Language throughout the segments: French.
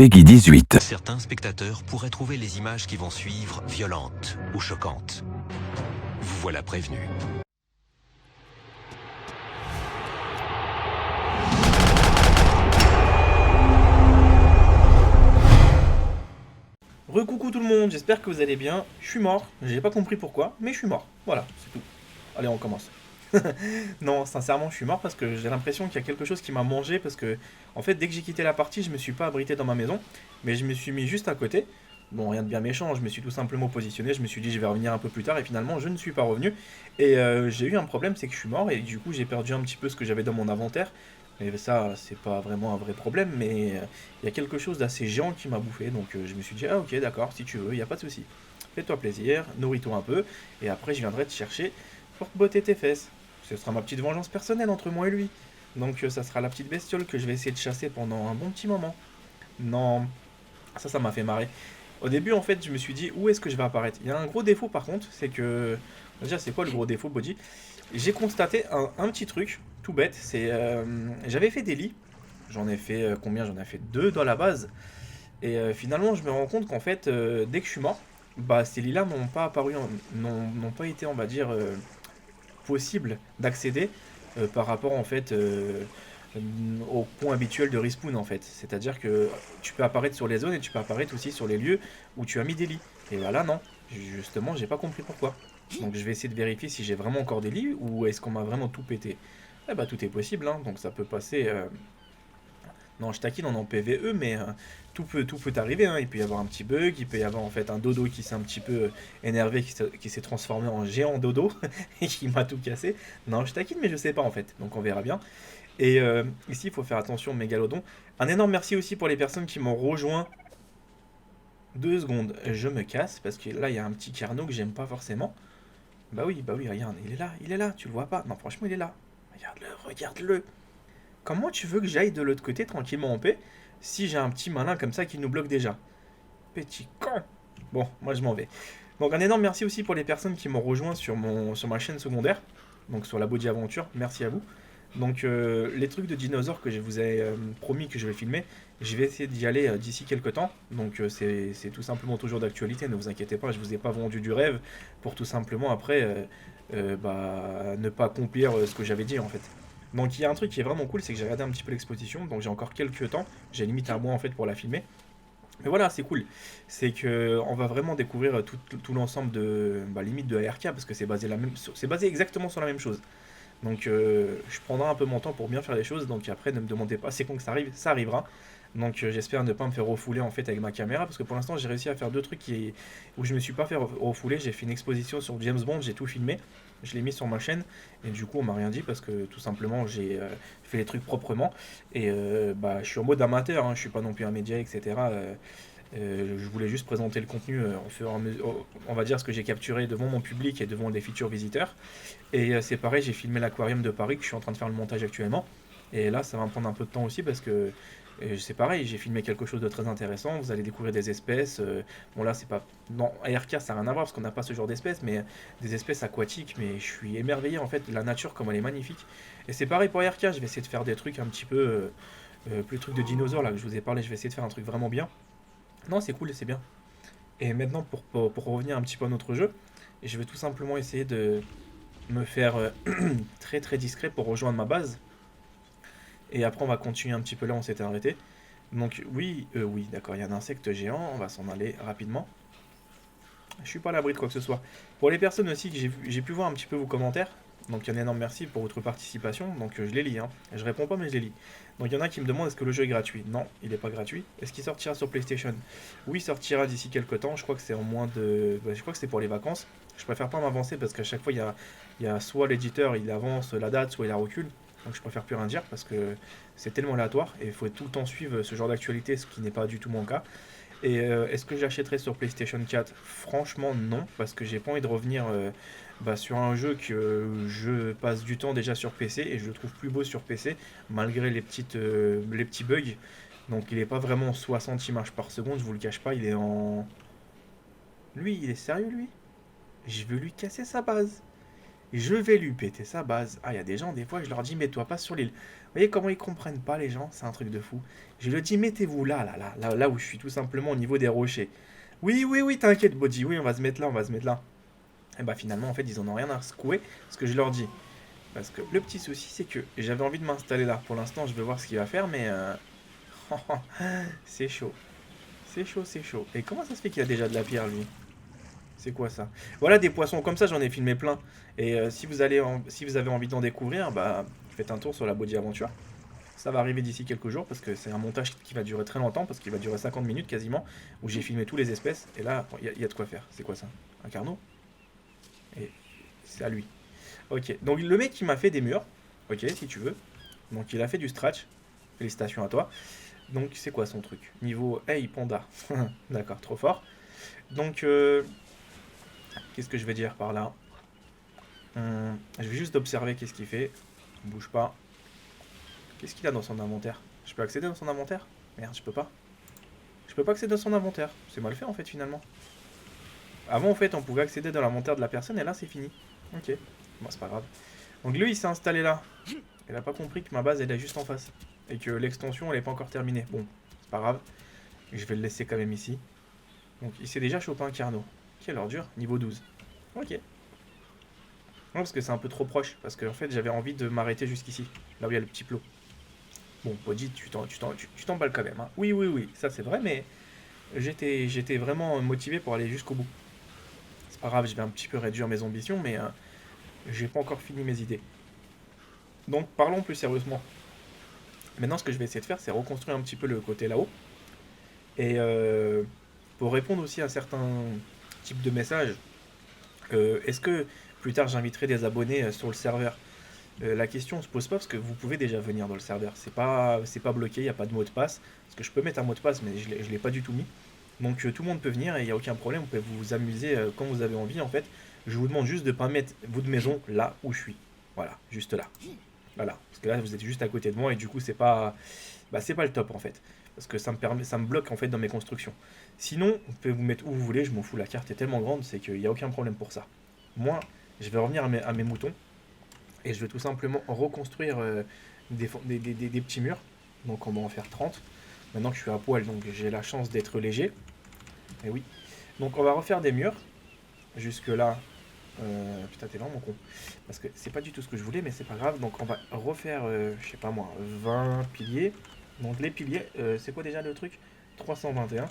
Peggy 18. Certains spectateurs pourraient trouver les images qui vont suivre violentes ou choquantes. Vous voilà prévenu. Recoucou tout le monde, j'espère que vous allez bien. Je suis mort, j'ai pas compris pourquoi, mais je suis mort. Voilà, c'est tout. Allez, on commence. Non, sincèrement, je suis mort parce que j'ai l'impression qu'il y a quelque chose qui m'a mangé. Parce que, en fait, dès que j'ai quitté la partie, je me suis pas abrité dans ma maison, mais je me suis mis juste à côté. Bon, rien de bien méchant, je me suis tout simplement positionné. Je me suis dit, je vais revenir un peu plus tard, et finalement, je ne suis pas revenu. Et j'ai eu un problème, c'est que je suis mort, et du coup, j'ai perdu un petit peu ce que j'avais dans mon inventaire. Mais ça, c'est pas vraiment un vrai problème, mais il y a quelque chose d'assez géant qui m'a bouffé. Donc, je me suis dit, ah ok, d'accord, si tu veux, il n'y a pas de souci. Fais-toi plaisir, nourris-toi un peu, et après, je viendrai te chercher pour te botter tes fesses. Ce sera ma petite vengeance personnelle entre moi et lui. Donc ça sera la petite bestiole que je vais essayer de chasser pendant un bon petit moment. Non, ça m'a fait marrer. Au début, en fait, je me suis dit, où est-ce que je vais apparaître? Il y a un gros défaut par contre, c'est que... Déjà, c'est quoi le gros défaut, Body? J'ai constaté un petit truc, tout bête, c'est... j'avais fait des lits, j'en ai fait combien? J'en ai fait deux dans la base. Et finalement, je me rends compte qu'en fait, dès que je suis mort, bah ces lits-là n'ont pas apparu, n'ont pas été, on va dire, possible d'accéder par rapport en fait au point habituel de respawn en fait. C'est-à-dire que tu peux apparaître sur les zones et tu peux apparaître aussi sur les lieux où tu as mis des lits. Et bah là non, justement j'ai pas compris pourquoi. Donc je vais essayer de vérifier si j'ai vraiment encore des lits ou est-ce qu'on m'a vraiment tout pété. Eh bah tout est possible, hein, donc ça peut passer. Non, je taquine, on est en PVE, mais tout peut arriver, hein. Il peut y avoir un petit bug, il peut y avoir en fait un dodo qui s'est un petit peu énervé, qui s'est transformé en géant dodo et qui m'a tout cassé. Non, je taquine, mais je sais pas en fait, donc on verra bien. Et ici, il faut faire attention, mégalodon. Un énorme merci aussi pour les personnes qui m'ont rejoint. 2 secondes, je me casse parce que là, il y a un petit carnot que j'aime pas forcément. Bah oui, regarde, il est là, tu le vois pas? Non, franchement, il est là. Regarde-le, regarde-le. Comment tu veux que j'aille de l'autre côté tranquillement en paix si j'ai un petit malin comme ça qui nous bloque déjà? Petit con. Bon, moi je m'en vais. Donc un énorme merci aussi pour les personnes qui m'ont rejoint sur ma chaîne secondaire, donc sur la Body Aventure, merci à vous. Donc les trucs de dinosaures que je vous ai promis que je vais filmer, je vais essayer d'y aller d'ici quelques temps. Donc c'est tout simplement toujours d'actualité, ne vous inquiétez pas, je vous ai pas vendu du rêve pour tout simplement après ne pas accomplir ce que j'avais dit en fait. Donc il y a un truc qui est vraiment cool, c'est que j'ai regardé un petit peu l'exposition, donc j'ai encore quelques temps, j'ai limite un mois en fait pour la filmer. Mais voilà, c'est cool, c'est que on va vraiment découvrir tout l'ensemble de limite de ARK parce que c'est basé exactement sur la même chose. Donc je prendrai un peu mon temps pour bien faire les choses, donc après ne me demandez pas c'est quand que ça arrive, ça arrivera. Donc j'espère ne pas me faire refouler en fait avec ma caméra, parce que pour l'instant j'ai réussi à faire deux trucs où je me suis pas fait refouler. J'ai fait une exposition sur James Bond, j'ai tout filmé, je l'ai mis sur ma chaîne, et du coup on m'a rien dit parce que tout simplement j'ai fait les trucs proprement, et je suis en mode amateur, hein, je suis pas non plus un média, etc. Je voulais juste présenter le contenu en fur et à mesure, on va dire ce que j'ai capturé devant mon public et devant les futurs visiteurs. Et c'est pareil, j'ai filmé l'aquarium de Paris que je suis en train de faire le montage actuellement. Et là, ça va me prendre un peu de temps aussi parce que c'est pareil, j'ai filmé quelque chose de très intéressant. Vous allez découvrir des espèces. Bon, là, c'est pas. Non, ARK, ça n'a rien à voir parce qu'on n'a pas ce genre d'espèces, mais des espèces aquatiques. Mais je suis émerveillé en fait de la nature, comme elle est magnifique. Et c'est pareil pour ARK, je vais essayer de faire des trucs un petit peu. Plus trucs de dinosaures là que je vous ai parlé, je vais essayer de faire un truc vraiment bien. Non, c'est cool, c'est bien. Et maintenant, pour revenir un petit peu à notre jeu, je vais tout simplement essayer de me faire très très discret pour rejoindre ma base. Et après, on va continuer un petit peu là où on s'était arrêté. Donc, oui, d'accord, il y a un insecte géant, on va s'en aller rapidement. Je suis pas à l'abri de quoi que ce soit. Pour les personnes aussi que j'ai pu voir un petit peu vos commentaires, donc un énorme merci pour votre participation. Donc je les lis, hein. Je réponds pas mais je les lis. Donc il y en a qui me demandent est-ce que le jeu est gratuit? Non, il n'est pas gratuit. Est-ce qu'il sortira sur PlayStation? Oui, il sortira d'ici quelques temps. Je crois que c'est en moins de... je crois que c'est pour les vacances. Je préfère pas m'avancer parce qu'à chaque fois il y a soit l'éditeur il avance la date, soit il la recule. Donc je préfère plus rien dire parce que c'est tellement aléatoire et il faut tout le temps suivre ce genre d'actualité, ce qui n'est pas du tout mon cas. Et est-ce que j'achèterai sur PlayStation 4? Franchement, non, parce que j'ai pas envie de revenir sur un jeu que je passe du temps déjà sur PC et je le trouve plus beau sur PC, malgré les petits bugs. Donc il est pas vraiment en 60 images par seconde, je vous le cache pas, il est en... Lui, il est sérieux, lui? Je veux lui casser sa base. Je vais lui péter sa base. Ah, il y a des gens, des fois, je leur dis, mets-toi pas sur l'île. Vous voyez comment ils comprennent pas, les gens? C'est un truc de fou. Je leur dis, mettez-vous là où je suis, tout simplement au niveau des rochers. Oui, oui, oui, t'inquiète, Bodji, oui, on va se mettre là, on va se mettre là. Et bah finalement, en fait, ils en ont rien à secouer, ce que je leur dis. Parce que le petit souci, c'est que j'avais envie de m'installer là. Pour l'instant, je vais voir ce qu'il va faire, mais... c'est chaud. C'est chaud, c'est chaud. Et comment ça se fait qu'il a déjà de la pierre, lui? C'est quoi ça? Voilà, des poissons comme ça, j'en ai filmé plein. Et si vous avez envie d'en découvrir, bah faites un tour sur la Bodhi Aventure. Ça va arriver d'ici quelques jours parce que c'est un montage qui va durer très longtemps, parce qu'il va durer 50 minutes quasiment, où j'ai filmé tous les espèces. Et là, il y a de quoi faire. C'est quoi ça? Un carnot? Et c'est à lui. Ok, donc le mec qui m'a fait des murs, ok, si tu veux. Donc il a fait du stretch. Félicitations à toi. Donc c'est quoi son truc? Niveau hey panda. D'accord, trop fort. Donc qu'est-ce que je vais dire par là? Je vais juste observer qu'est-ce qu'il fait. Bouge pas. Qu'est-ce qu'il a dans son inventaire? Je peux accéder dans son inventaire? Merde, je peux pas. Je peux pas accéder dans son inventaire. C'est mal fait en fait finalement. Avant en fait on pouvait accéder dans l'inventaire de la personne et là c'est fini. Ok. Bon c'est pas grave. Donc lui il s'est installé là. Il a pas compris que ma base elle est juste en face. Et que l'extension elle est pas encore terminée. Bon, c'est pas grave. Je vais le laisser quand même ici. Donc il s'est déjà chopé un carnot. Quelle ordure, niveau 12. Ok. Non, parce que c'est un peu trop proche. Parce que en fait j'avais envie de m'arrêter jusqu'ici. Là où il y a le petit plot. Bon, Bodhi, tu t'emballes quand même. Hein. Oui, oui, oui, ça c'est vrai, mais j'étais vraiment motivé pour aller jusqu'au bout. C'est pas grave, je vais un petit peu réduire mes ambitions, mais j'ai pas encore fini mes idées. Donc parlons plus sérieusement. Maintenant, ce que je vais essayer de faire, c'est reconstruire un petit peu le côté là-haut. Et pour répondre aussi à certains types de messages, est-ce que plus tard j'inviterai des abonnés sur le serveur? La question ne se pose pas parce que vous pouvez déjà venir dans le serveur. C'est pas bloqué, il n'y a pas de mot de passe. Parce que je peux mettre un mot de passe, mais je ne l'ai pas du tout mis. Donc tout le monde peut venir et il n'y a aucun problème. Vous pouvez vous amuser quand vous avez envie en fait. Je vous demande juste de ne pas mettre votre maison là où je suis. Voilà, juste là. Voilà. Parce que là vous êtes juste à côté de moi et du coup c'est pas le top en fait. Parce que ça me bloque en fait dans mes constructions. Sinon, vous pouvez vous mettre où vous voulez, je m'en fous, la carte est tellement grande, c'est qu'il n'y a aucun problème pour ça. Moi, je vais revenir à mes moutons. Et je vais tout simplement reconstruire des petits murs. Donc on va en faire 30. Maintenant que je suis à poil, donc j'ai la chance d'être léger. Et oui. Donc on va refaire des murs. Jusque là. Putain, t'es vraiment con. Parce que c'est pas du tout ce que je voulais, mais c'est pas grave. Donc on va refaire, je sais pas moi, 20 piliers. Donc les piliers, c'est quoi déjà le truc? 321.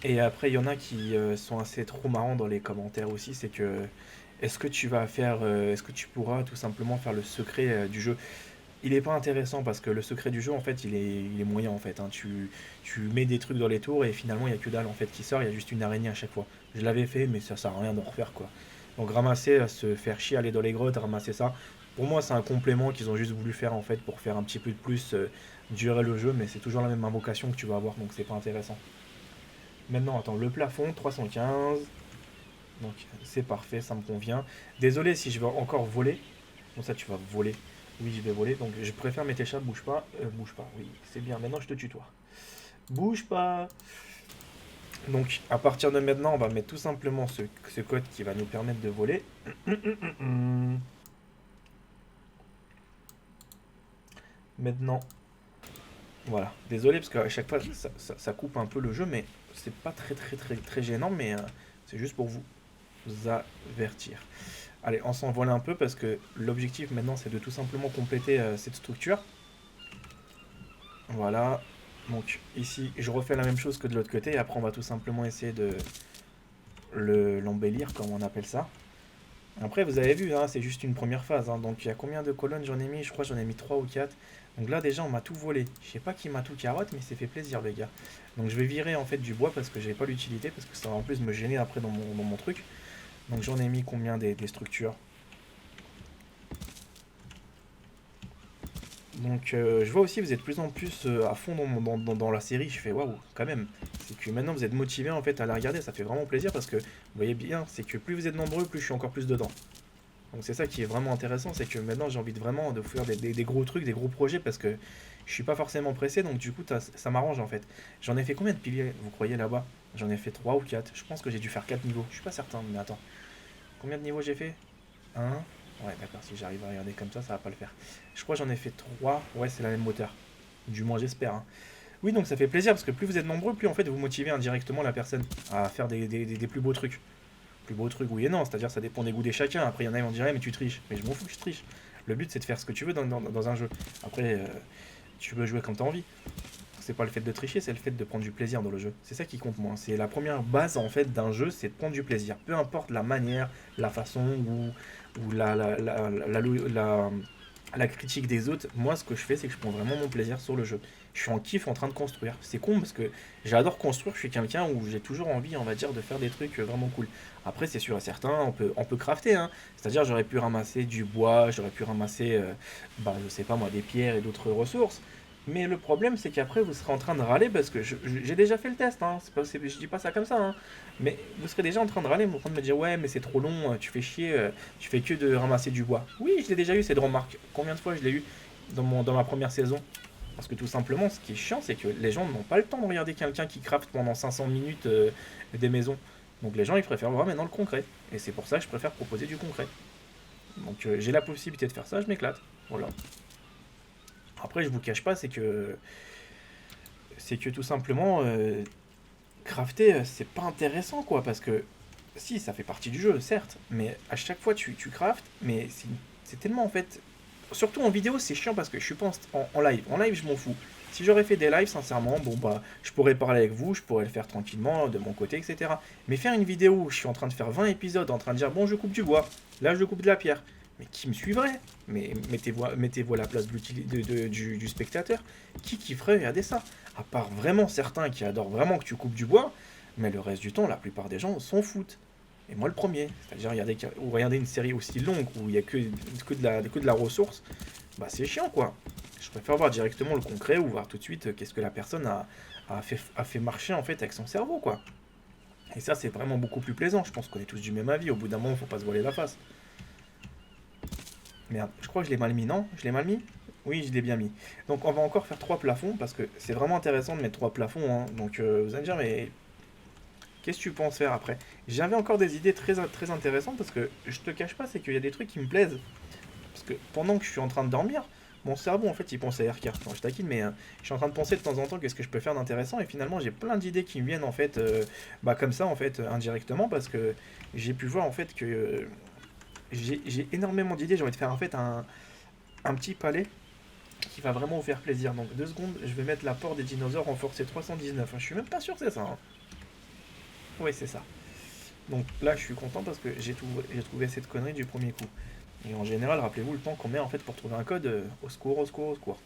Et après, il y en a qui sont assez trop marrants dans les commentaires aussi. C'est que est-ce que tu pourras tout simplement faire le secret du jeu? Il est pas intéressant parce que le secret du jeu en fait il est moyen en fait. Hein. Tu mets des trucs dans les tours et finalement il y a que dalle en fait qui sort, il y a juste une araignée à chaque fois. Je l'avais fait mais ça sert à rien d'en refaire quoi. Donc ramasser, se faire chier, aller dans les grottes, ramasser ça. Pour moi c'est un complément qu'ils ont juste voulu faire en fait pour faire un petit peu de plus durer le jeu mais c'est toujours la même invocation que tu vas avoir donc c'est pas intéressant. Maintenant attends, le plafond 315. Donc c'est parfait, ça me convient. Désolé si je vais encore voler. Bon ça tu vas voler. Oui je vais voler. Donc je préfère mettre les chats, bouge pas. Bouge pas, oui c'est bien. Maintenant je te tutoie. Bouge pas. Donc à partir de maintenant on va mettre tout simplement ce code qui va nous permettre de voler. Maintenant. Voilà. Désolé parce qu'à chaque fois ça coupe un peu le jeu mais c'est pas très gênant mais c'est juste pour vous avertir. Allez, on s'envole un peu parce que l'objectif maintenant c'est de tout simplement compléter cette structure. Voilà. Donc ici je refais la même chose que de l'autre côté et après on va tout simplement essayer de l'embellir comme on appelle ça. Après vous avez vu, hein, c'est juste une première phase. Hein, donc il y a combien de colonnes j'en ai mis? Je crois que j'en ai mis 3 ou 4. Donc là déjà on m'a tout volé. Je sais pas qui m'a tout carotte mais c'est fait plaisir les gars. Donc je vais virer en fait du bois parce que j'ai pas l'utilité parce que ça va en plus me gêner après dans mon truc. Donc j'en ai mis combien des structures? Donc je vois aussi vous êtes de plus en plus à fond dans la série, je fais waouh quand même. C'est que maintenant vous êtes motivé en fait à la regarder, ça fait vraiment plaisir parce que vous voyez bien, c'est que plus vous êtes nombreux, plus je suis encore plus dedans. Donc c'est ça qui est vraiment intéressant, c'est que maintenant j'ai envie vraiment de faire des gros trucs, des gros projets parce que je suis pas forcément pressé, donc du coup ça m'arrange en fait. J'en ai fait combien de piliers, vous croyez là-bas? J'en ai fait 3 ou 4, je pense que j'ai dû faire 4 niveaux, je suis pas certain, mais attends. Combien de niveaux j'ai fait? Un. Ouais, d'accord, si j'arrive à regarder comme ça va pas le faire. Je crois que j'en ai fait 3. Ouais, c'est la même hauteur. Du moins, j'espère. Hein. Oui, donc ça fait plaisir, parce que plus vous êtes nombreux, plus en fait vous motivez indirectement la personne à faire des plus beaux trucs. Plus beaux trucs, oui et non, c'est-à-dire ça dépend des goûts des chacun. Après, il y en a qui vont dire, mais tu triches. Mais je m'en fous que je triche. Le but, c'est de faire ce que tu veux dans un jeu. Après, tu peux jouer comme tu as envie. C'est pas le fait de tricher, c'est le fait de prendre du plaisir dans le jeu. C'est ça qui compte moins. C'est la première base en fait d'un jeu, c'est de prendre du plaisir. Peu importe la manière, la façon ou la critique des autres. Moi, ce que je fais, c'est que je prends vraiment mon plaisir sur le jeu. Je suis en kiff en train de construire. C'est con parce que j'adore construire. Je suis quelqu'un où j'ai toujours envie, on va dire, de faire des trucs vraiment cool. Après, c'est sûr et certain, on peut crafter. Hein. C'est-à-dire, j'aurais pu ramasser du bois, j'aurais pu ramasser, je sais pas moi, des pierres et d'autres ressources. Mais le problème, c'est qu'après, vous serez en train de râler parce que j'ai déjà fait le test. Hein. Je dis pas ça comme ça. Hein. Mais vous serez déjà en train de râler, en train de me dire ouais, mais c'est trop long, tu fais chier, tu fais que de ramasser du bois. Oui, je l'ai déjà eu cette remarque. Combien de fois je l'ai eu dans ma première saison? Parce que tout simplement, ce qui est chiant, c'est que les gens n'ont pas le temps de regarder quelqu'un qui crafte pendant 500 minutes des maisons. Donc les gens, ils préfèrent voir maintenant le concret. Et c'est pour ça que je préfère proposer du concret. Donc j'ai la possibilité de faire ça, je m'éclate. Voilà. Après, je vous cache pas, c'est que tout simplement, crafter, c'est pas intéressant, quoi, parce que si, ça fait partie du jeu, certes, mais à chaque fois, tu craftes, mais c'est tellement, en fait, surtout en vidéo, c'est chiant parce que je suis pas en live. En live, je m'en fous. Si j'aurais fait des lives, sincèrement, bon, bah, je pourrais parler avec vous, je pourrais le faire tranquillement, de mon côté, etc. Mais faire une vidéo où je suis en train de faire 20 épisodes, en train de dire, bon, je coupe du bois, là, je coupe de la pierre, mais qui me suivrait? Mais mettez-vous à la place du spectateur. Qui kifferait regarder ça? À part vraiment certains qui adorent vraiment que tu coupes du bois, mais le reste du temps, la plupart des gens s'en foutent. Et moi le premier. C'est-à-dire regarder une série aussi longue où il n'y a que de la ressource, bah c'est chiant quoi. Je préfère voir directement le concret ou voir tout de suite qu'est-ce que la personne a fait marcher en fait avec son cerveau quoi. Et ça c'est vraiment beaucoup plus plaisant. Je pense qu'on est tous du même avis. Au bout d'un moment, faut pas se voiler la face. Merde, je crois que je l'ai mal mis, non? Je l'ai mal mis? Oui, je l'ai bien mis. Donc on va encore faire 3 plafonds, parce que c'est vraiment intéressant de mettre 3 plafonds. Hein. Donc vous allez me dire, mais qu'est-ce que tu penses faire après? J'avais encore des idées très, très intéressantes, parce que je te cache pas, c'est qu'il y a des trucs qui me plaisent. Parce que pendant que je suis en train de dormir, mon cerveau, en fait, il pense à RK. Non, je taquine, mais je suis en train de penser de temps en temps qu'est-ce que je peux faire d'intéressant, et finalement, j'ai plein d'idées qui me viennent, en fait, comme ça, en fait, indirectement, parce que j'ai pu voir, en fait, que j'ai énormément d'idées. J'ai envie de faire, en fait, un petit palais qui va vraiment vous faire plaisir. Donc 2 secondes, je vais mettre l'apport des dinosaures renforcé 319. Je suis même pas sûr que c'est ça. Hein. Oui, c'est ça. Donc là, je suis content parce que j'ai trouvé cette connerie du premier coup. Et en général, rappelez-vous le temps qu'on met en fait pour trouver un code. Au secours, au secours, au secours.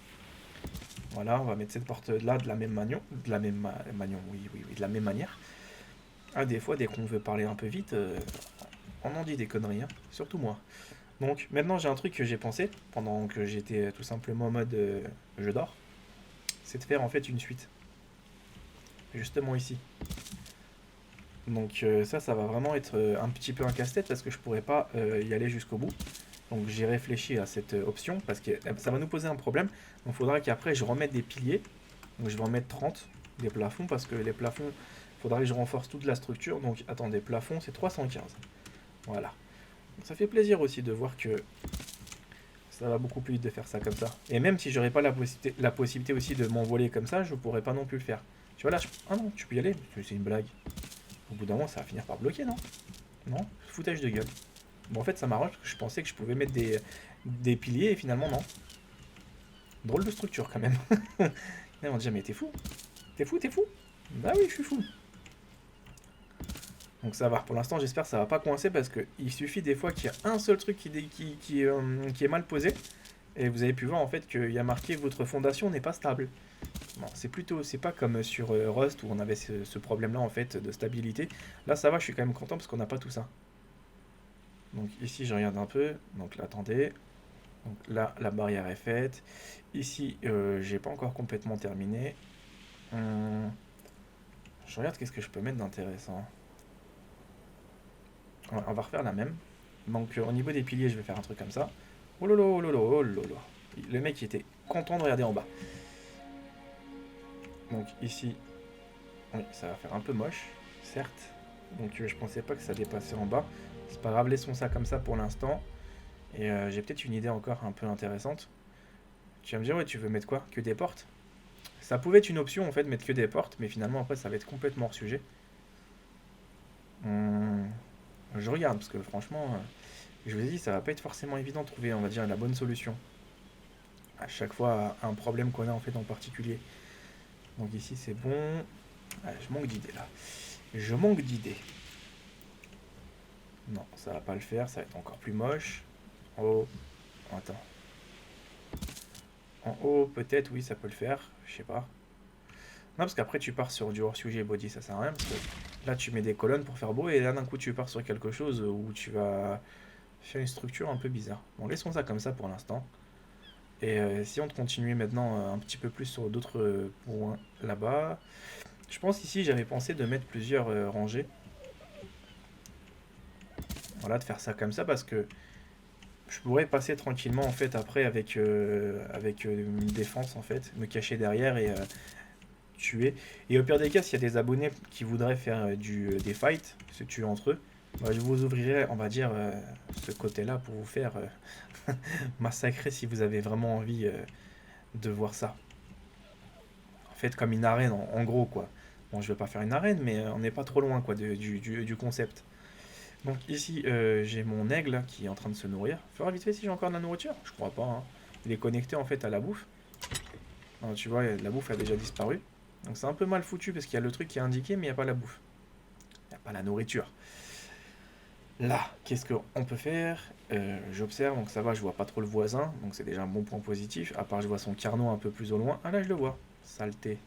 Voilà, on va mettre cette porte-là de la même manière. Oui, oui, oui, de la même manière. Ah, des fois, dès qu'on veut parler un peu vite, on en dit des conneries, hein. Surtout moi. Donc maintenant j'ai un truc que j'ai pensé pendant que j'étais tout simplement en mode je dors, c'est de faire en fait une suite, justement ici. Donc ça va vraiment être un petit peu un casse-tête parce que je pourrais pas y aller jusqu'au bout. Donc j'ai réfléchi à cette option parce que ça va nous poser un problème. Donc il faudra qu'après je remette des piliers. Donc je vais en mettre 30 des plafonds parce que les plafonds, il faudra que je renforce toute la structure. Donc attendez, plafond c'est 315. Voilà. Donc, ça fait plaisir aussi de voir que ça va beaucoup plus vite de faire ça comme ça. Et même si j'aurais pas la possibilité aussi de m'envoler comme ça, je pourrais pas non plus le faire. Tu vois là, ah non, tu peux y aller, c'est une blague. Au bout d'un moment, ça va finir par bloquer, non? Non? Foutage de gueule. Bon, en fait, ça m'arrange parce que je pensais que je pouvais mettre des piliers et finalement, non. Drôle de structure quand même. Ils vont dire, mais t'es fou? T'es fou, t'es fou? Bah oui, je suis fou. Donc ça va, pour l'instant j'espère que ça va pas coincer parce qu'il suffit des fois qu'il y a un seul truc qui est mal posé et vous avez pu voir en fait qu'il y a marqué votre fondation n'est pas stable. Bon, c'est pas comme sur Rust où on avait ce problème là en fait de stabilité. Là ça va, je suis quand même content parce qu'on n'a pas tout ça. Donc ici je regarde un peu, donc là attendez, donc là la barrière est faite. Ici j'ai pas encore complètement terminé. Je regarde qu'est-ce que je peux mettre d'intéressant. On va refaire la même. Donc au niveau des piliers, je vais faire un truc comme ça. Oh lolo, oh lolo, oh lolo. Le mec il était content de regarder en bas. Donc ici, oui, ça va faire un peu moche, certes. Donc je pensais pas que ça dépassait en bas. C'est pas grave, laissons ça comme ça pour l'instant. Et j'ai peut-être une idée encore un peu intéressante. Tu vas me dire, ouais, tu veux mettre quoi? Que des portes? Ça pouvait être une option en fait, mettre que des portes, mais finalement après ça va être complètement hors sujet. Je regarde, parce que franchement, je vous ai dit, ça va pas être forcément évident de trouver, on va dire, la bonne solution. À chaque fois, un problème qu'on a en fait en particulier. Donc ici c'est bon. Ah, je manque d'idées là. Je manque d'idées. Non, ça va pas le faire, ça va être encore plus moche. En haut. Attends. En haut, peut-être, oui, ça peut le faire. Je sais pas. Non, parce qu'après, tu pars sur du hors-sujet body, ça sert à rien. Parce que là, tu mets des colonnes pour faire beau. Et là, d'un coup, tu pars sur quelque chose où tu vas faire une structure un peu bizarre. Bon, laissons ça comme ça pour l'instant. Et si on continue maintenant un petit peu plus sur d'autres points là-bas. Je pense ici, j'avais pensé de mettre plusieurs rangées. Voilà, de faire ça comme ça parce que je pourrais passer tranquillement en fait après avec une défense en fait, me cacher derrière et tuer. Et au pire des cas, s'il y a des abonnés qui voudraient faire des fights, se tuer entre eux, bah, je vous ouvrirai, on va dire, ce côté-là pour vous faire massacrer si vous avez vraiment envie de voir ça. En fait, comme une arène, en gros, quoi. Bon, je vais pas faire une arène, mais on n'est pas trop loin, quoi, du concept. Donc ici, j'ai mon aigle qui est en train de se nourrir. Faudra vite fait si j'ai encore de la nourriture. Je crois pas, hein. Il est connecté en fait à la bouffe. Alors, tu vois, la bouffe a déjà disparu. Donc c'est un peu mal foutu parce qu'il y a le truc qui est indiqué, mais il n'y a pas la bouffe. Il n'y a pas la nourriture. Là, qu'est-ce qu'on peut faire? J'observe, donc ça va, je vois pas trop le voisin. Donc c'est déjà un bon point positif. À part je vois son carnot un peu plus au loin. Ah là, je le vois. Saleté.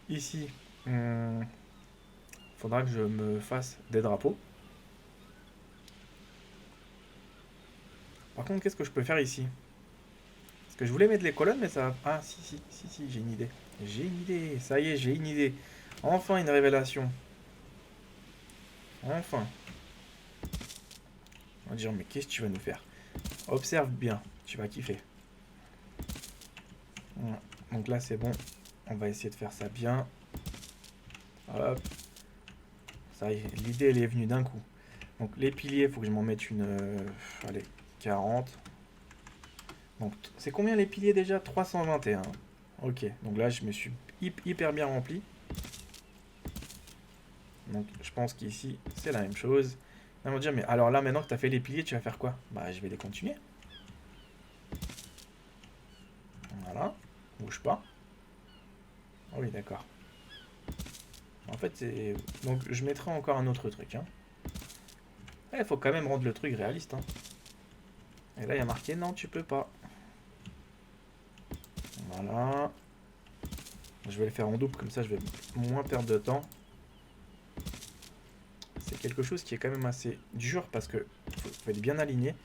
Ici, faudra que je me fasse des drapeaux. Par contre, qu'est-ce que je peux faire ici? Parce que je voulais mettre les colonnes, mais ça... Ah, si, j'ai une idée. J'ai une idée, ça y est, j'ai une idée. Enfin, une révélation. Enfin. On va dire, mais qu'est-ce que tu vas nous faire? Observe bien, tu vas kiffer. Voilà. Donc là, c'est bon. On va essayer de faire ça bien. Hop. Ça y est, l'idée, elle est venue d'un coup. Donc les piliers, il faut que je m'en mette une... allez, 40. Donc, c'est combien les piliers déjà? 321. Ok, donc là, je me suis hyper bien rempli. Donc, je pense qu'ici, c'est la même chose. Ils vont dire, mais alors là, maintenant que tu as fait les piliers, tu vas faire quoi? Bah, je vais les continuer. Voilà. Bouge pas. Ah oui, d'accord. En fait, c'est... Donc, je mettrai encore un autre truc. Hein. Il faut quand même rendre le truc réaliste. Hein. Et là, il y a marqué, non, tu peux pas. Voilà. Je vais le faire en double, comme ça je vais moins perdre de temps. C'est quelque chose qui est quand même assez dur parce que faut être bien aligné.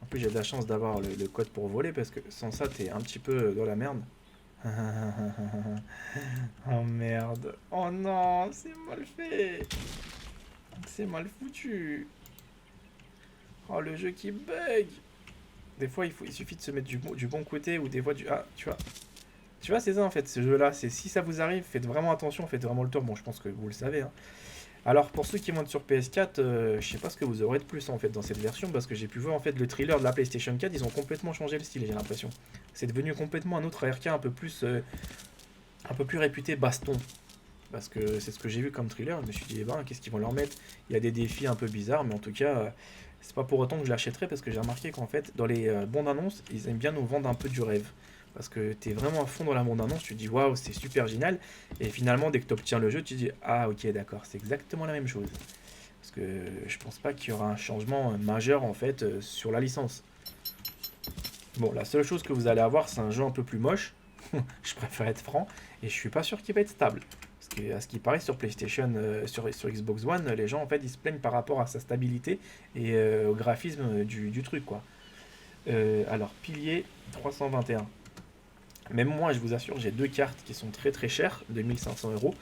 En plus j'ai de la chance d'avoir le code pour voler parce que sans ça t'es un petit peu dans la merde. Oh merde. Oh non, c'est mal fait. C'est mal foutu. Oh le jeu qui bug. Des fois il suffit de se mettre du bon côté ou des fois du... Ah, tu vois. Tu vois, c'est ça en fait, ce jeu-là. C'est si ça vous arrive, faites vraiment attention, faites vraiment le tour. Bon, je pense que vous le savez. Hein. Alors, pour ceux qui montent sur PS4, je sais pas ce que vous aurez de plus en fait dans cette version parce que j'ai pu voir en fait le thriller de la PlayStation 4. Ils ont complètement changé le style, j'ai l'impression. C'est devenu complètement un autre ARK un peu plus réputé baston. Parce que c'est ce que j'ai vu comme thriller. Je me suis dit, eh ben, qu'est-ce qu'ils vont leur mettre? Il y a des défis un peu bizarres, mais en tout cas, c'est pas pour autant que je l'achèterai parce que j'ai remarqué qu'en fait, dans les bandes annonces, ils aiment bien nous vendre un peu du rêve. Parce que tu es vraiment à fond dans la bande-annonce, tu te dis waouh, c'est super génial. Et finalement, dès que tu obtiens le jeu, tu te dis ah, ok, d'accord, c'est exactement la même chose. Parce que je pense pas qu'il y aura un changement majeur en fait sur la licence. Bon, la seule chose que vous allez avoir, c'est un jeu un peu plus moche. Je préfère être franc. Et je suis pas sûr qu'il va être stable. Parce que, à ce qui paraît, sur PlayStation, sur Xbox One, les gens en fait ils se plaignent par rapport à sa stabilité et au graphisme du truc quoi. Alors, pilier 321. Même moi, je vous assure, j'ai deux cartes qui sont très très chères, 2500 €.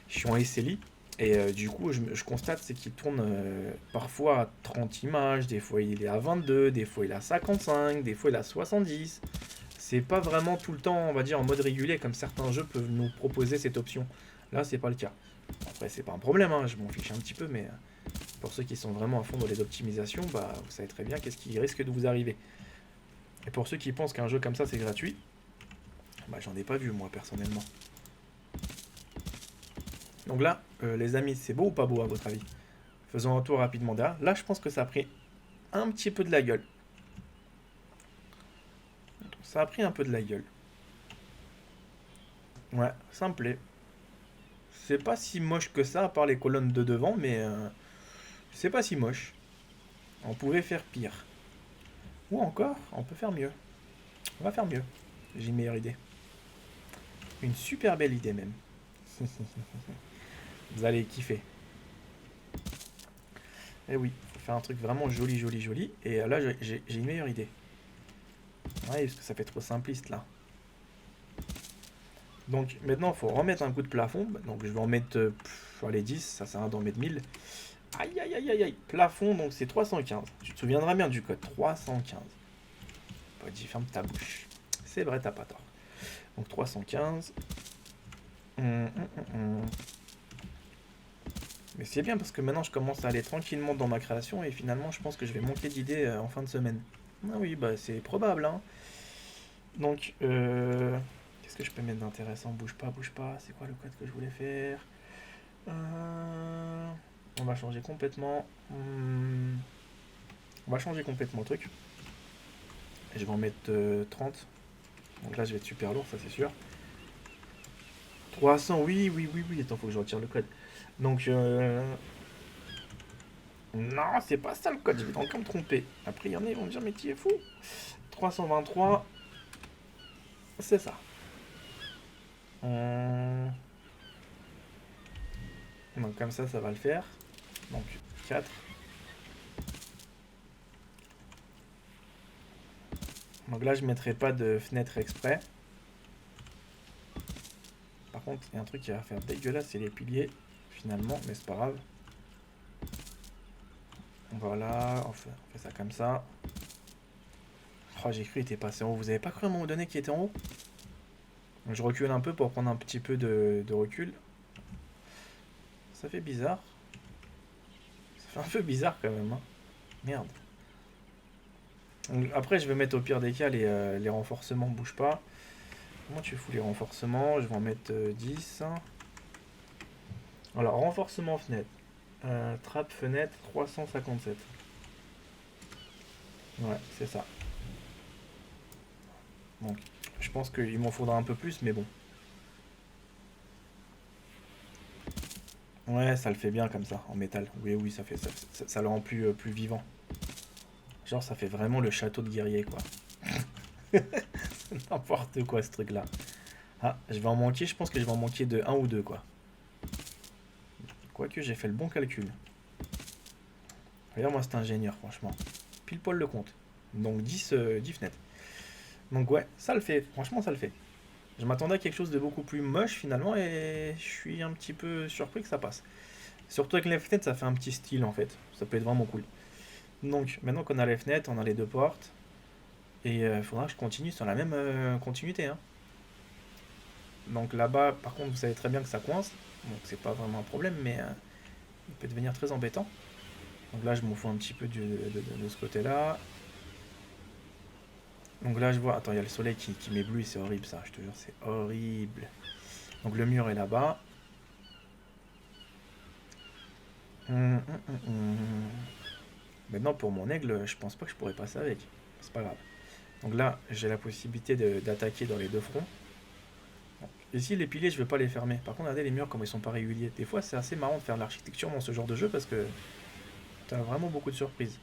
Je suis en SLI et du coup, je constate c'est qu'il tourne parfois à 30 images, des fois il est à 22, des fois il est à 55, des fois il est à 70. C'est pas vraiment tout le temps, on va dire, en mode régulier comme certains jeux peuvent nous proposer cette option. Là, c'est pas le cas. Après, c'est pas un problème, hein, je m'en fiche un petit peu, mais Pour ceux qui sont vraiment à fond dans les optimisations, bah, vous savez très bien qu'est-ce qui risque de vous arriver. Et pour ceux qui pensent qu'un jeu comme ça c'est gratuit, bah, j'en ai pas vu moi personnellement. Donc là, les amis, c'est beau ou pas beau à votre avis? Faisons un tour rapidement derrière. Là, je pense que ça a pris un petit peu de la gueule. Ça a pris un peu de la gueule. Ouais, ça me plaît. C'est pas si moche que ça, à part les colonnes de devant, mais c'est pas si moche. On pouvait faire pire. Ou encore, on peut faire mieux. On va faire mieux. J'ai une meilleure idée. Une super belle idée même. Vous allez kiffer. Eh oui, faut faire un truc vraiment joli, joli, joli. Et là, j'ai une meilleure idée. Ouais, parce que ça fait trop simpliste là. Donc maintenant, il faut remettre un coup de plafond. Donc je vais en mettre allez, 10, ça sert à rien d'en mettre 1000. Aïe, aïe, aïe, aïe, aïe. Plafond, donc c'est 315. Tu te souviendras bien du code. 315. Pas dit, ferme ta bouche. C'est vrai, t'as pas tort. Donc 315. Mais c'est bien parce que maintenant je commence à aller tranquillement dans ma création et finalement je pense que je vais manquer d'idées en fin de semaine. Ah oui, bah c'est probable, hein. Donc, qu'est-ce que je peux mettre d'intéressant? Bouge pas, bouge pas. C'est quoi le code que je voulais faire? On va changer complètement. On va changer complètement le truc. Et je vais en mettre 30. Donc là, je vais être super lourd, ça c'est sûr. 300, oui, oui, oui, oui. Attends, faut que je retire le code. Donc, non, c'est pas ça le code, je vais encore me tromper. Après, il y en a, ils vont me dire, mais tu es fou. 323, c'est ça. Donc, comme ça va le faire. Donc, 4. Donc là, je mettrai pas de fenêtre exprès. Par contre, il y a un truc qui va faire dégueulasse, c'est les piliers, finalement, mais c'est pas grave. Voilà, on fait ça comme ça. Oh, j'ai cru qu'il était passé en haut. Vous avez pas cru à un moment donné qu'il était en haut? Donc, je recule un peu pour prendre un petit peu de recul. Ça fait bizarre. Ça fait un peu bizarre quand même, hein. Merde. Donc, après, je vais mettre au pire des cas les renforcements, bouge pas. Comment tu fous les renforcements? Je vais en mettre 10. Alors, renforcement fenêtre. Trappe fenêtre 357. Ouais, c'est ça. Donc, je pense qu'il m'en faudra un peu plus, mais bon. Ouais, ça le fait bien comme ça, en métal. Oui, oui, ça fait ça le rend plus vivant. Genre, ça fait vraiment le château de guerrier, quoi. C'est n'importe quoi, ce truc-là. Ah, je vais en manquer, je pense que je vais en manquer de 1 ou 2, quoi. Quoique, j'ai fait le bon calcul. Regarde, moi, c'est ingénieur, franchement. Pile poil le compte. Donc, 10 fenêtres. Donc, ouais, ça le fait. Franchement, ça le fait. Je m'attendais à quelque chose de beaucoup plus moche, finalement, et je suis un petit peu surpris que ça passe. Surtout avec les fenêtres, ça fait un petit style, en fait. Ça peut être vraiment cool. Donc, maintenant qu'on a les fenêtres, on a les deux portes. Et il faudra que je continue sur la même continuité, hein. Donc là-bas, par contre, vous savez très bien que ça coince. Donc c'est pas vraiment un problème, mais il peut devenir très embêtant. Donc là, je m'en fous un petit peu de ce côté-là. Donc là, je vois... Attends, il y a le soleil qui m'éblouit, c'est horrible ça, je te jure, c'est horrible. Donc le mur est là-bas. Maintenant, pour mon aigle, je pense pas que je pourrais passer avec. C'est pas grave. Donc là, j'ai la possibilité d'attaquer dans les deux fronts. Ici, les piliers, je vais pas les fermer. Par contre, regardez les murs, comme ils sont pas réguliers. Des fois, c'est assez marrant de faire de l'architecture dans ce genre de jeu parce que tu as vraiment beaucoup de surprises.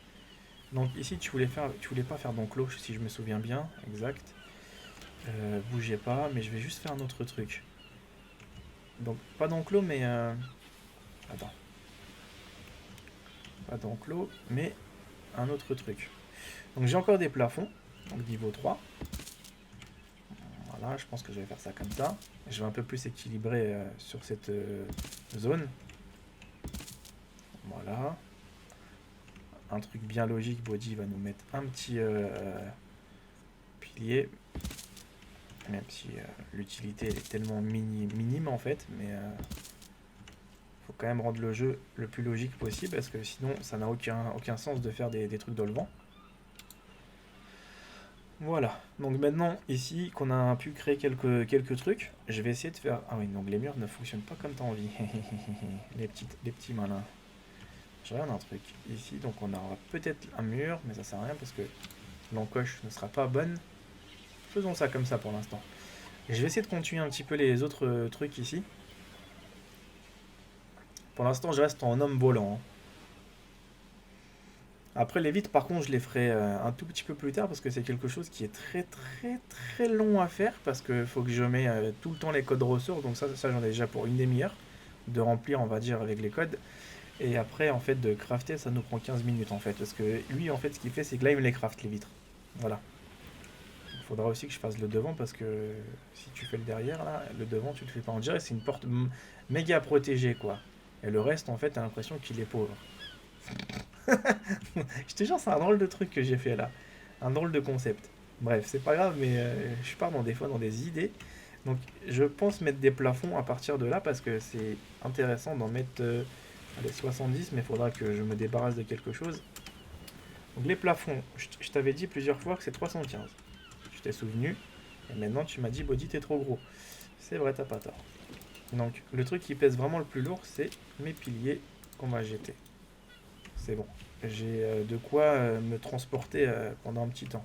Donc ici, tu voulais pas faire d'enclos, si je me souviens bien. Exact. Bougez pas, mais je vais juste faire un autre truc. Donc, pas d'enclos, mais... Attends. Pas d'enclos, mais un autre truc. Donc, j'ai encore des plafonds. Donc, niveau 3. Voilà, je pense que je vais faire ça comme ça. Je vais un peu plus équilibrer sur cette zone. Voilà. Un truc bien logique, Body va nous mettre un petit pilier. Même si l'utilité elle est tellement minime en fait. Mais faut quand même rendre le jeu le plus logique possible, parce que sinon ça n'a aucun sens de faire des trucs dans le vent. Voilà, donc maintenant ici qu'on a pu créer quelques trucs, je vais essayer de faire... Ah oui, donc les murs ne fonctionnent pas comme t'as envie. Les petits malins. Je regarde un truc ici, donc on aura peut-être un mur, mais ça sert à rien parce que l'encoche ne sera pas bonne. Faisons ça comme ça pour l'instant. Et je vais essayer de continuer un petit peu les autres trucs ici. Pour l'instant, je reste en homme volant. Après, les vitres, par contre, je les ferai un tout petit peu plus tard parce que c'est quelque chose qui est très long à faire parce qu'il faut que je mette tout le temps les codes ressources. Donc ça j'en ai déjà pour une demi-heure de remplir, on va dire, avec les codes. Et après, en fait, de crafter, ça nous prend 15 minutes, en fait. Parce que lui, en fait, ce qu'il fait, c'est que là, il me les craft, les vitres. Voilà. Il faudra aussi que je fasse le devant, parce que si tu fais le derrière, là, le devant, tu le fais pas. On dirait que c'est une porte méga protégée, quoi. Et le reste, en fait, t'as l'impression qu'il est pauvre. Je te jure, c'est un drôle de truc que j'ai fait, là. Un drôle de concept. Bref, c'est pas grave, mais je pars des fois dans des idées. Donc, je pense mettre des plafonds à partir de là, parce que c'est intéressant d'en mettre... allez, 70, mais il faudra que je me débarrasse de quelque chose. Donc les plafonds, je t'avais dit plusieurs fois que c'est 315. Je t'ai souvenu. Et maintenant tu m'as dit, Body, t'es trop gros. C'est vrai, t'as pas tort. Donc le truc qui pèse vraiment le plus lourd, c'est mes piliers qu'on va jeter. C'est bon. J'ai de quoi me transporter pendant un petit temps.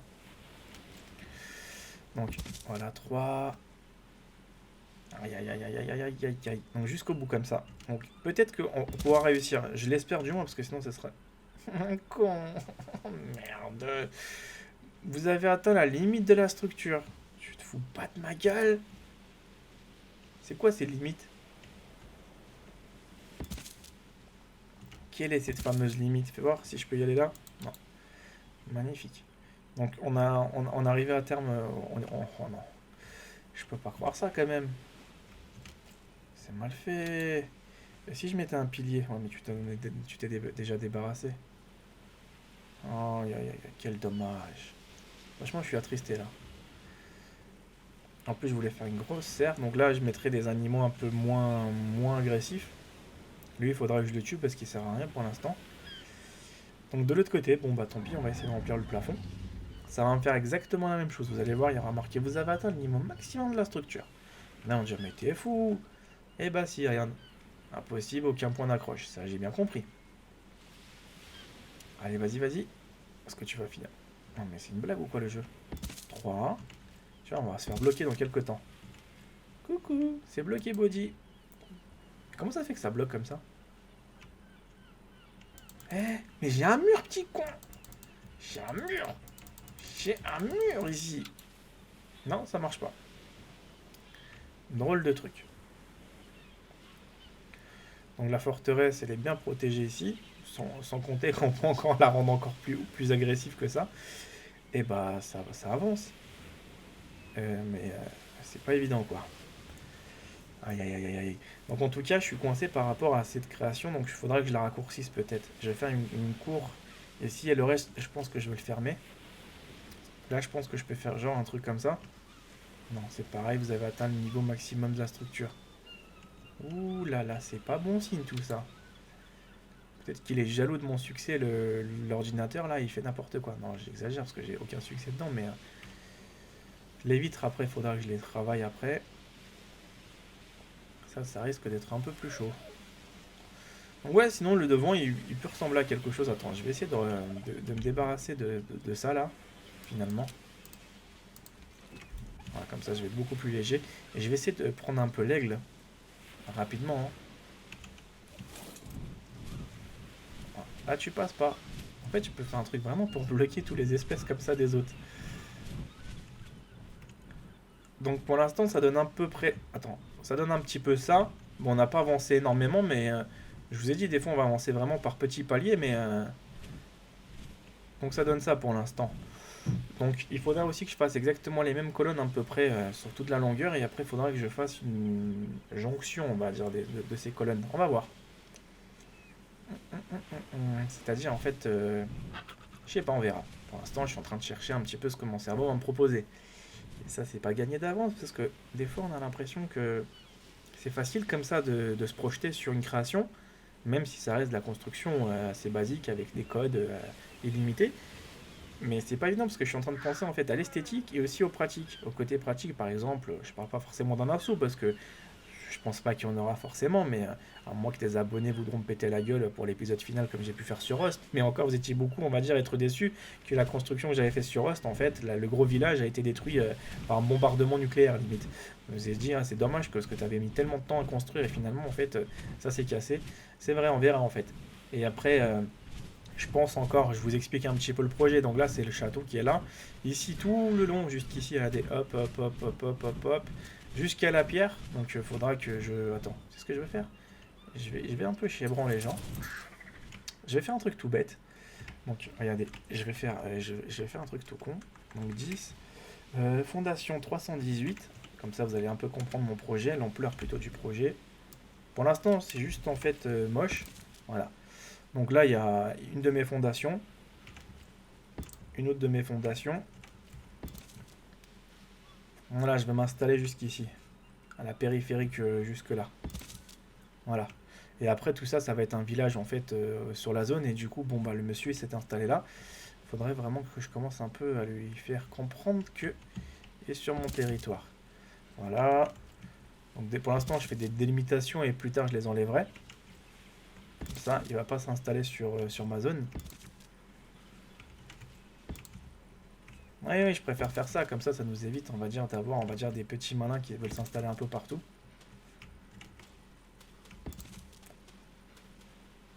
Donc voilà, 3... Aïe aïe aïe aïe aïe aïe aïe aïe. Donc jusqu'au bout comme ça. Donc peut-être qu'on pourra réussir. Je l'espère du moins parce que sinon ce serait un con. Merde. Vous avez atteint la limite de la structure. Tu te fous pas de ma gueule? C'est quoi ces limites? Quelle est cette fameuse limite? Fais voir si je peux y aller là. Non. Magnifique. Donc on arrivait à terme. Oh non. Je peux pas croire ça quand même. C'est mal fait. Et si je mettais un pilier? Oh, mais tu t'es déjà débarrassé. Oh, quel dommage. Franchement, je suis attristé là. En plus, je voulais faire une grosse serre. Donc là, je mettrais des animaux un peu moins agressifs. Lui, il faudra que je le tue parce qu'il sert à rien pour l'instant. Donc de l'autre côté, bon bah tant pis, on va essayer de remplir le plafond. Ça va me faire exactement la même chose. Vous allez voir, il y aura marqué vous avez atteint le niveau maximum de la structure. Là, on dirait mais t'es fou. Eh bah si, regarde. Impossible, aucun point d'accroche. Ça, j'ai bien compris. Allez, vas-y. Est-ce que tu vas finir? Non, mais c'est une blague ou quoi le jeu? 3. Tu vois, on va se faire bloquer dans quelques temps. Coucou, c'est bloqué, Body. Comment ça fait que ça bloque comme ça? Eh, mais j'ai un mur, petit con. J'ai un mur ici. Non, ça marche pas. Drôle de truc. Donc la forteresse, elle est bien protégée ici. Sans compter qu'on peut encore la rendre encore plus agressive que ça. Et bah ça avance. Mais c'est pas évident quoi. Aïe aïe aïe aïe. Donc en tout cas je suis coincé par rapport à cette création. Donc il faudra que je la raccourcisse peut-être. Je vais faire une cour. Et si le reste je pense que je vais le fermer. Là je pense que je peux faire genre un truc comme ça. Non c'est pareil, vous avez atteint le niveau maximum de la structure. Ouh là là, c'est pas bon signe tout ça. Peut-être qu'il est jaloux de mon succès, l'ordinateur là, il fait n'importe quoi. Non, j'exagère parce que j'ai aucun succès dedans, mais les vitres après, il faudra que je les travaille après. Ça risque d'être un peu plus chaud. Donc ouais, sinon le devant, il peut ressembler à quelque chose. Attends, je vais essayer de me débarrasser de ça là, finalement. Voilà, comme ça, je vais être beaucoup plus léger. Et je vais essayer de prendre un peu l'aigle rapidement. Hein. Là, tu passes pas. En fait, tu peux faire un truc vraiment pour bloquer tous les espèces comme ça des autres. Donc pour l'instant, ça donne à peu près... Attends, ça donne un petit peu ça. Bon, on n'a pas avancé énormément, mais... je vous ai dit, des fois, on va avancer vraiment par petits paliers, mais... Donc ça donne ça pour l'instant. Donc il faudra aussi que je fasse exactement les mêmes colonnes à peu près sur toute la longueur. Et après, il faudra que je fasse une jonction, on va dire, de ces colonnes. On va voir. C'est-à-dire, en fait... je sais pas, on verra. Pour l'instant, je suis en train de chercher un petit peu ce que mon cerveau va me proposer. Et ça, c'est pas gagné d'avance, parce que des fois, on a l'impression que c'est facile comme ça de se projeter sur une création, même si ça reste de la construction assez basique avec des codes illimités. Mais c'est pas évident parce que je suis en train de penser en fait à l'esthétique et aussi aux pratiques. Au côté pratique, par exemple, je parle pas forcément d'un assaut parce que je pense pas qu'il y en aura forcément, mais à moins que tes abonnés voudront me péter la gueule pour l'épisode final comme j'ai pu faire sur Rust. Mais encore, vous étiez beaucoup, on va dire, être déçus que la construction que j'avais faite sur Rust, en fait, le gros village a été détruit par un bombardement nucléaire, limite. Je me suis dit, hein, c'est dommage que ce que tu avais mis tellement de temps à construire et finalement, en fait, ça s'est cassé. C'est vrai, on verra en fait. Et après, je pense encore, je vous explique un petit peu le projet. Donc là, c'est le château qui est là. Ici, tout le long, jusqu'ici, regardez, hop, hop, hop, hop, hop, hop, hop, jusqu'à la pierre. Donc il faudra que je... Attends, c'est ce que je vais faire. Je vais un peu chébran les gens. Je vais faire un truc tout bête. Donc regardez, je vais faire un truc tout con. Donc 10. Fondation 318. Comme ça, vous allez un peu comprendre mon projet, l'ampleur plutôt du projet. Pour l'instant, c'est juste en fait moche. Voilà. Donc là, il y a une de mes fondations. Une autre de mes fondations. Voilà, je vais m'installer jusqu'ici. À la périphérique jusque là. Voilà. Et après tout ça, ça va être un village en fait sur la zone. Et du coup, bon bah le monsieur il s'est installé là. Il faudrait vraiment que je commence un peu à lui faire comprendre que il est sur mon territoire. Voilà. Donc pour l'instant, je fais des délimitations et plus tard je les enlèverai. Comme ça, il va pas s'installer sur ma zone. Oui, je préfère faire ça, comme ça nous évite, on va dire, d'avoir, on va dire, des petits malins qui veulent s'installer un peu partout.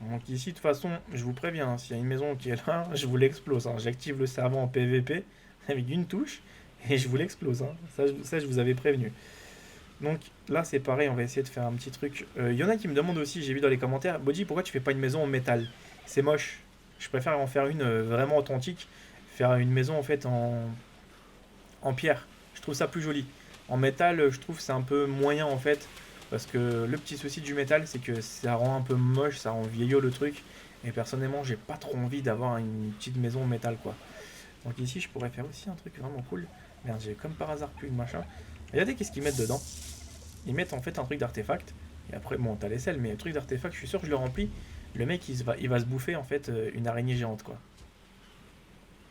Donc ici, de toute façon, je vous préviens, hein, s'il y a une maison qui est là, je vous l'explose. Hein. J'active le servant en PVP avec une touche et je vous l'explose. Hein. Ça, je vous avais prévenu. Donc là, c'est pareil, on va essayer de faire un petit truc. Il y en a qui me demandent aussi, j'ai vu dans les commentaires, Bodji, pourquoi tu fais pas une maison en métal? C'est moche. Je préfère en faire une vraiment authentique. Faire une maison en fait en pierre. Je trouve ça plus joli. En métal, je trouve c'est un peu moyen en fait. Parce que le petit souci du métal, c'est que ça rend un peu moche, ça rend vieillot le truc. Et personnellement, j'ai pas trop envie d'avoir une petite maison en métal quoi. Donc ici, je pourrais faire aussi un truc vraiment cool. Merde, j'ai comme par hasard plus de machin. Regardez qu'est-ce qu'ils mettent dedans. Ils mettent en fait un truc d'artefact. Et après, bon, t'as les selles, mais le truc d'artefact, je suis sûr que je le remplis. Le mec, il va se bouffer en fait une araignée géante quoi.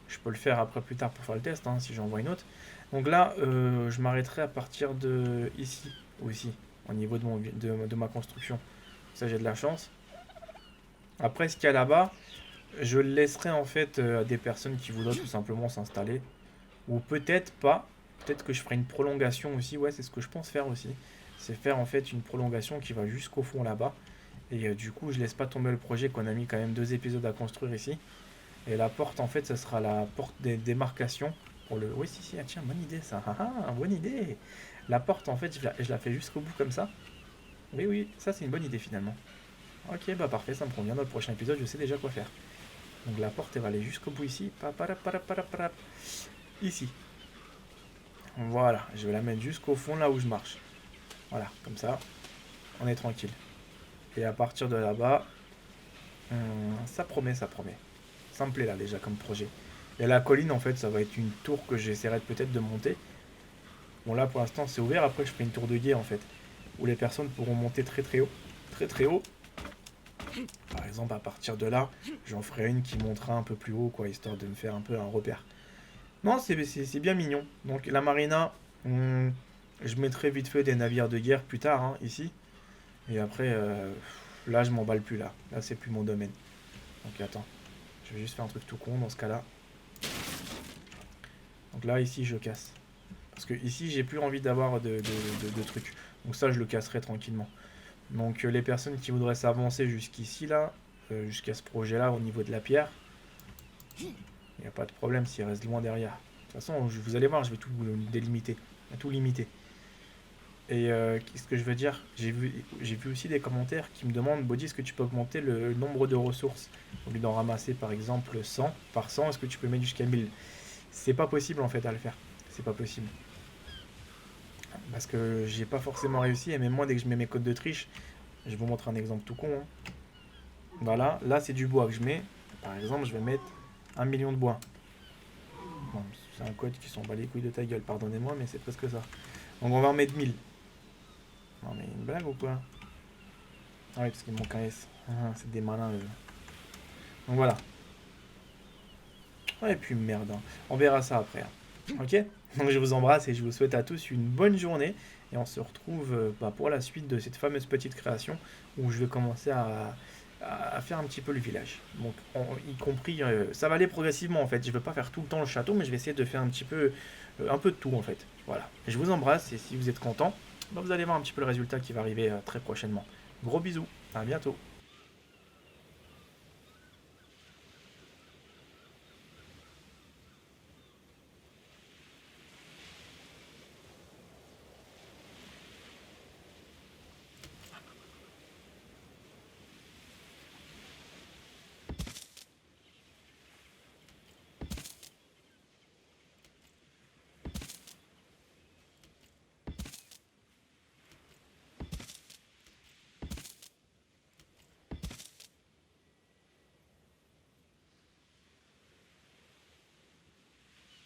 Je peux le faire après plus tard pour faire le test, hein, si j'en vois une autre. Donc là, je m'arrêterai à partir de ici aussi, au niveau de ma construction. Ça, j'ai de la chance. Après, ce qu'il y a là-bas, je le laisserai en fait à des personnes qui voudraient tout simplement s'installer. Ou peut-être pas. Peut-être que je ferai une prolongation aussi. Ouais, c'est ce que je pense faire aussi. C'est faire en fait une prolongation qui va jusqu'au fond là-bas. Et du coup, je laisse pas tomber le projet qu'on a mis quand même 2 épisodes à construire ici. Et la porte, en fait, ça sera la porte des démarcations. Pour le... Oui, si, ah, tiens, bonne idée ça. Bonne idée. La porte, en fait, je la fais jusqu'au bout comme ça. Oui, ça, c'est une bonne idée finalement. Ok, bah parfait, ça me convient. Dans le prochain épisode, je sais déjà quoi faire. Donc la porte, elle va aller jusqu'au bout ici. Ici. Voilà, je vais la mettre jusqu'au fond là où je marche. Voilà, comme ça, on est tranquille. Et à partir de là-bas, ça promet. Ça me plaît là déjà comme projet. Et la colline en fait ça va être une tour que j'essaierai peut-être de monter. Bon là pour l'instant c'est ouvert, après je ferai une tour de guet en fait. Où les personnes pourront monter très haut. Très haut. Par exemple à partir de là, j'en ferai une qui montera un peu plus haut quoi, histoire de me faire un peu un repère. Non c'est bien mignon. Donc la marina, je mettrai vite fait des navires de guerre plus tard hein, ici. Et après là je m'emballe plus là. Là c'est plus mon domaine. Donc attends. Je vais juste faire un truc tout con dans ce cas-là. Donc là, ici, je casse. Parce que ici, j'ai plus envie d'avoir de trucs. Donc ça, je le casserai tranquillement. Donc les personnes qui voudraient s'avancer jusqu'ici, là, jusqu'à ce projet-là, au niveau de la pierre, il n'y a pas de problème s'il reste loin derrière. De toute façon, vous allez voir, je vais tout délimiter. Tout limiter. Et qu'est-ce que je veux dire, j'ai vu aussi des commentaires qui me demandent, Bodji, est-ce que tu peux augmenter le nombre de ressources? Au lieu d'en ramasser par exemple 100 par 100, est-ce que tu peux mettre jusqu'à 1000? C'est pas possible en fait à le faire. C'est pas possible. Parce que j'ai pas forcément réussi, et même moi dès que je mets mes codes de triche, je vous montre un exemple tout con. Hein. Voilà, là c'est du bois que je mets. Par exemple, je vais mettre 1 million de bois. Bon, c'est un code qui s'en bat les couilles de ta gueule, pardonnez-moi, mais c'est presque ça. Donc on va en mettre 1000. Non mais une blague ou quoi? Ah oui, parce qu'il manque un S. Ah, c'est des malins, eux. Donc voilà. Ouais, et puis merde, hein. On verra ça après, hein. Ok? Donc je vous embrasse et je vous souhaite à tous une bonne journée. Et on se retrouve pour la suite de cette fameuse petite création où je vais commencer à faire un petit peu le village. Donc, y compris, ça va aller progressivement en fait. Je ne veux pas faire tout le temps le château, mais je vais essayer de faire un peu de tout en fait. Voilà. Et je vous embrasse et si vous êtes content, vous allez voir un petit peu le résultat qui va arriver très prochainement. Gros bisous, à bientôt.